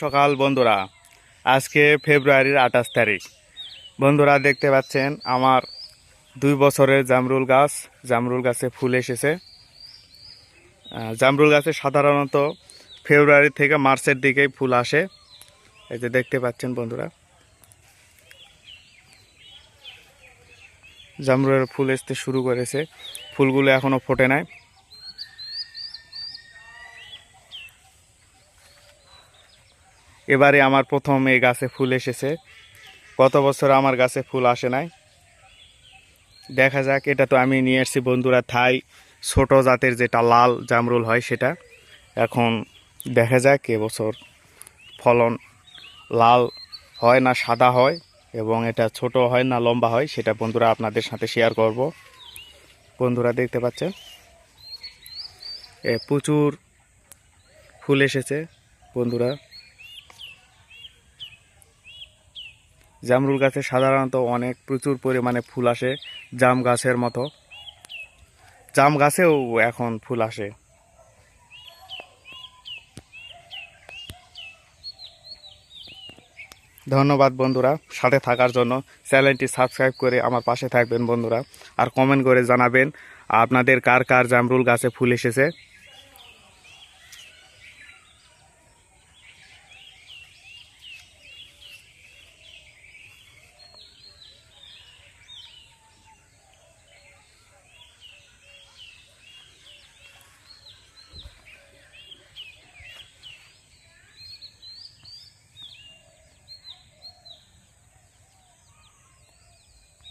সকাল বন্ধুরা, আজকে ফেব্রুয়ারির 28 তারিখ। বন্ধুরা দেখতে পাচ্ছেন আমার 2 বছরের জামরুল গাছে ফুল এসেছে। জামরুল গাছে সাধারণত ফেব্রুয়ারি থেকে মার্চের দিকেই ফুল আসে। এই যে দেখতে পাচ্ছেন বন্ধুরা, জামরুলের ফুল আসতে শুরু করেছে। ফুলগুলো এখনো ফোটে নাই। এবারে আমার প্রথম এই গাছে ফুল এসেছে। গত বছর আমার গাছে ফুল আসে নাই। দেখা যাক, এটা তো আমি নিয়ে এসেছি বন্ধুরা থাই ছোট জাতের যেটা লাল জামরুল হয় সেটা। এখন দেখা যাক এবছর ফলন লাল হয় না সাদা হয়, এবং এটা ছোট হয় না লম্বা হয়, সেটা বন্ধুরা আপনাদের সাথে শেয়ার করব। বন্ধুরা দেখতে পাচ্ছেন প্রচুর ফুল এসেছে। বন্ধুরা, জামরুল গাছে সাধারণত প্রচুর পরিমাণে ফুল আসে, জাম গাছের মতো। জাম গাছেও এখন ফুল আসে। ধন্যবাদ বন্ধুরা সাথে থাকার জন্য। চ্যানেলটি সাবস্ক্রাইব করে আমার পাশে থাকবেন বন্ধুরা, আর কমেন্ট করে জানাবেন আপনাদের কার কার জামরুল গাছে ফুল এসেছে।